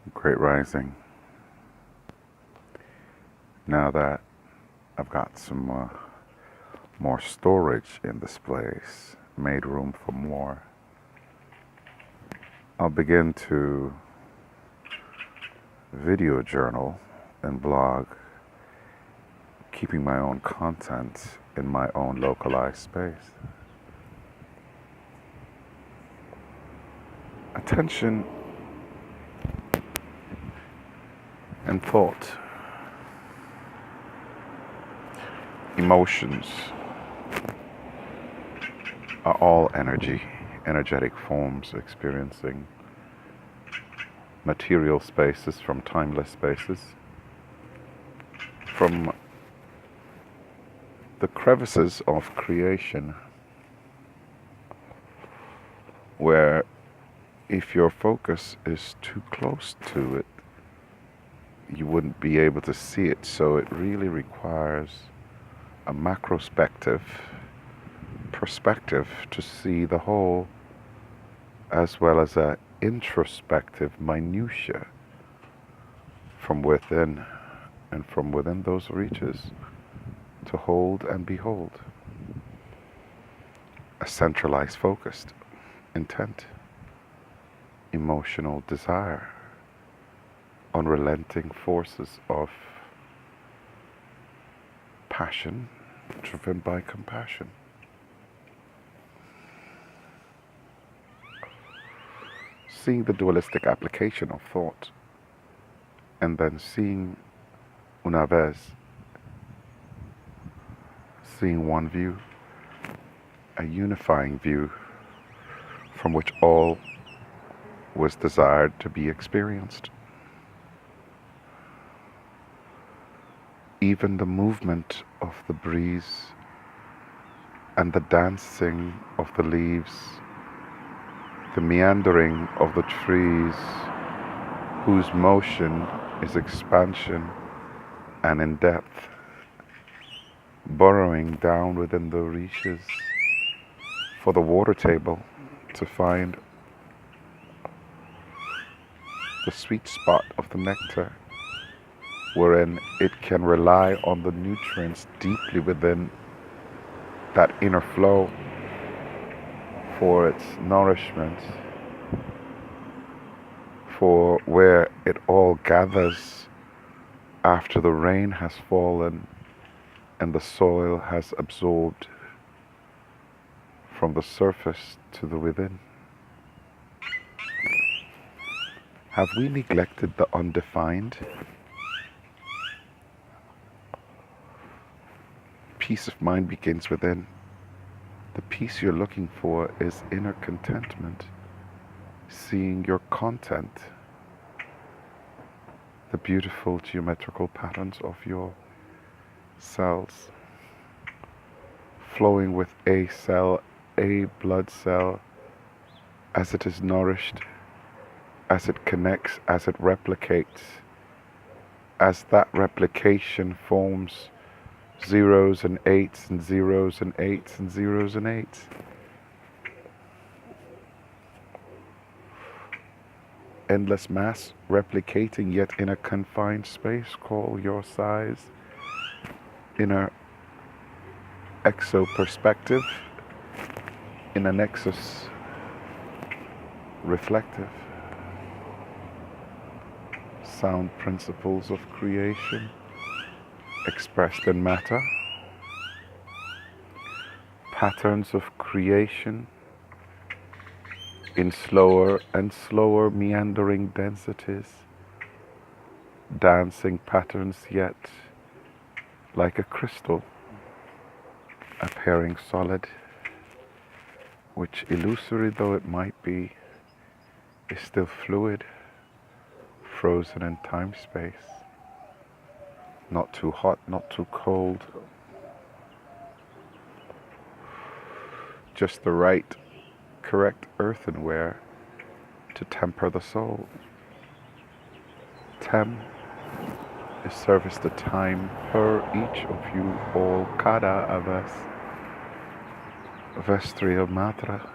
Great rising. Now that I've got some more storage in this place, made room for more, I'll begin to video journal and blog, keeping my own content in my own localized space. Attention and thought, emotions are all energetic forms experiencing material spaces from timeless spaces, from the crevices of creation, where if your focus is too close to it, you wouldn't be able to see it. So it really requires a macrospective perspective to see the whole, as well as an introspective minutia from within, and from within those reaches to hold and behold. A centralized, focused intent, emotional desire, unrelenting forces of passion driven by compassion. Seeing the dualistic application of thought, and then seeing una vez, seeing one view, a unifying view from which all was desired to be experienced. Even the movement of the breeze and the dancing of the leaves, the meandering of the trees, whose motion is expansion and in depth, burrowing down within the reaches for the water table to find the sweet spot of the nectar, wherein it can rely on the nutrients deeply within that inner flow for its nourishment, for where it all gathers after the rain has fallen and the soil has absorbed from the surface to the within. Have we neglected the undefined? Peace of mind begins within. The peace you're looking for is inner contentment, seeing your content, the beautiful geometrical patterns of your cells, flowing with a cell, a blood cell, as it is nourished, as it connects, as it replicates, as that replication forms zeros and eights and zeros and eights and zeros and eights. Endless mass replicating, yet in a confined space. Call your size inner exo perspective, in a nexus reflective. Sound principles of creation expressed in matter, patterns of creation in slower and slower meandering densities, dancing patterns yet like a crystal appearing solid, which, illusory though it might be, is still fluid, frozen in time-space. Not too hot, not too cold. Just the right, correct earthenware to temper the soul. Tem is service to time per each of you all, cada aves, vestrio matra,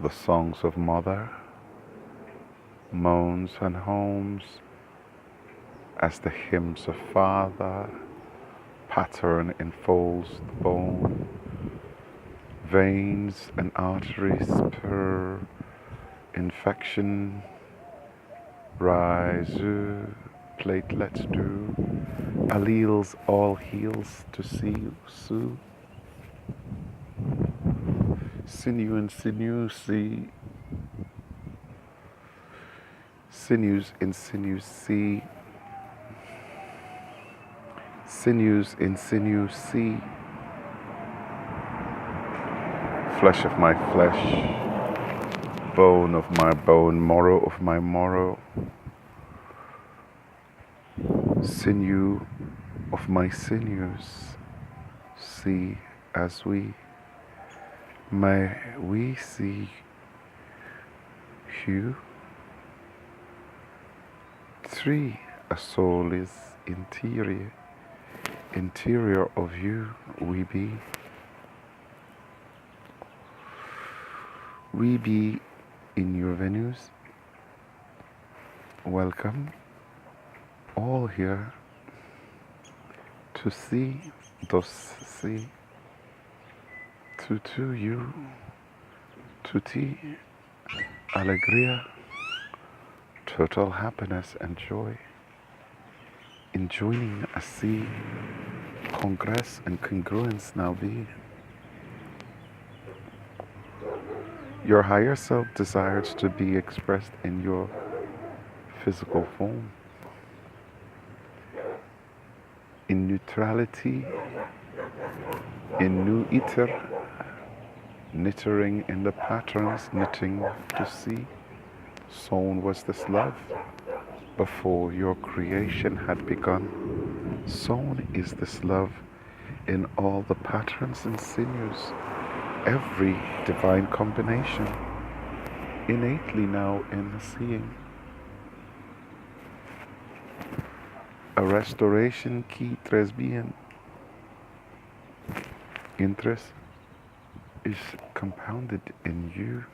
the songs of mother, moans and homes as the hymns of Father pattern enfolds the bone. Veins and arteries per infection rise, platelets do, alleles all heals to see, sue. Sinew and sinew see, sinews in sinews see, sinews in sinews see, flesh of my flesh, bone of my bone, marrow of my marrow, sinew of my sinews, see as may we see you. 3. A soul is interior, interior of you we be. We be in your venues. Welcome all here to see, thus see, to you, to ti, alegria, total happiness and joy, in joining a see, congress and congruence now be. Your higher self desires to be expressed in your physical form, in neutrality, in new ether, knittering in the patterns, knitting to see. Sown was this love before your creation had begun. Sown is this love in all the patterns and sinews, every divine combination, innately now in the seeing. A restoration key tres bien. Interest is compounded in you.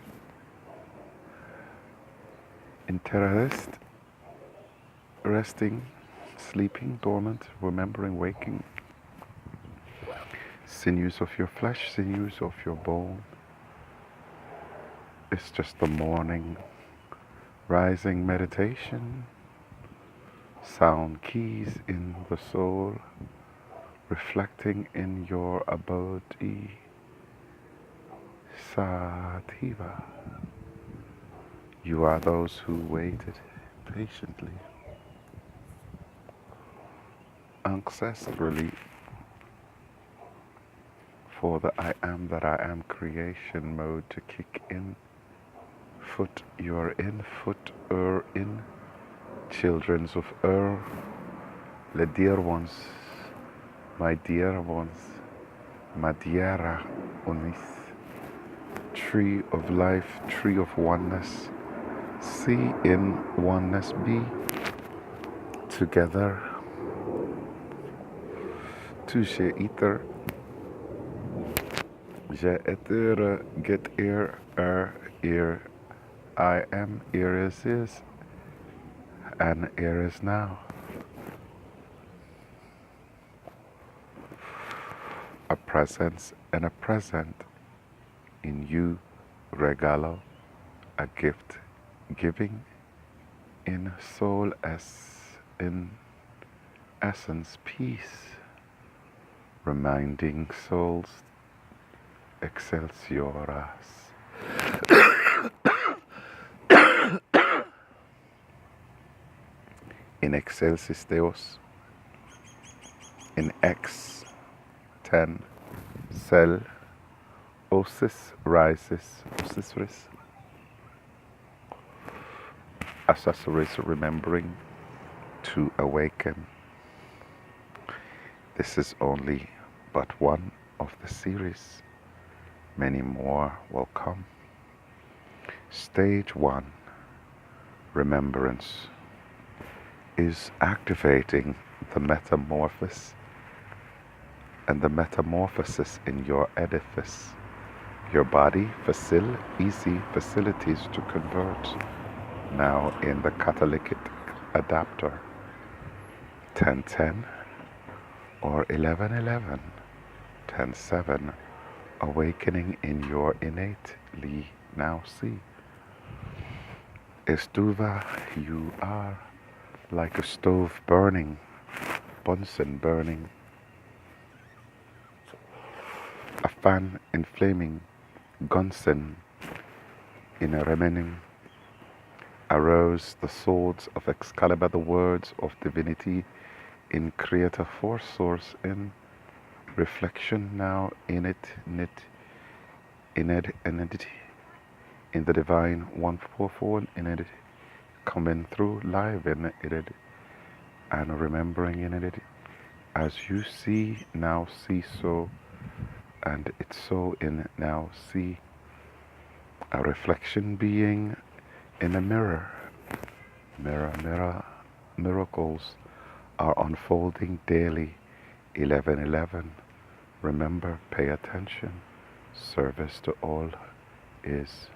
Interest, resting, sleeping, dormant, remembering, waking. Sinews of your flesh, sinews of your bone. It's just the morning rising meditation. Sound keys in the soul, reflecting in your abode. Sativa. You are those who waited patiently, ancestrally, for the I am that I am creation mode to kick in. Foot, you are in, foot, in. Childrens of the dear ones, my dear ones, Madiera unis, tree of life, tree of oneness, see in oneness be, together, touche ether, je etere, get ear, ear, I am, ear is, and ear is now. A presence and a present in you, regalo, a gift, giving in soul as in essence, peace, reminding souls, excelsioras. In excelsis Deus, in X, 10, cell, osis rises, osiris, accessories remembering to awaken. This is only but one of the series. Many more will come. Stage 1, remembrance, is activating the metamorphosis and the metamorphosis in your edifice, your body, easy facilities to convert, now in the catalytic adapter 1010 or 1111, 10:7, awakening in your innately now see. Estuva, you are like a stove burning, Bunsen burning, a fan inflaming, Gunsen in a remening, arose the swords of Excalibur, the words of divinity, in creator force source, in reflection now, in it, nit, entity, in the divine 144 in it, coming through live in it, and remembering in it, as you see now see so, and it's so in now see, a reflection being in a mirror, mirror, miracles are unfolding daily, 1111, remember, pay attention, service to all is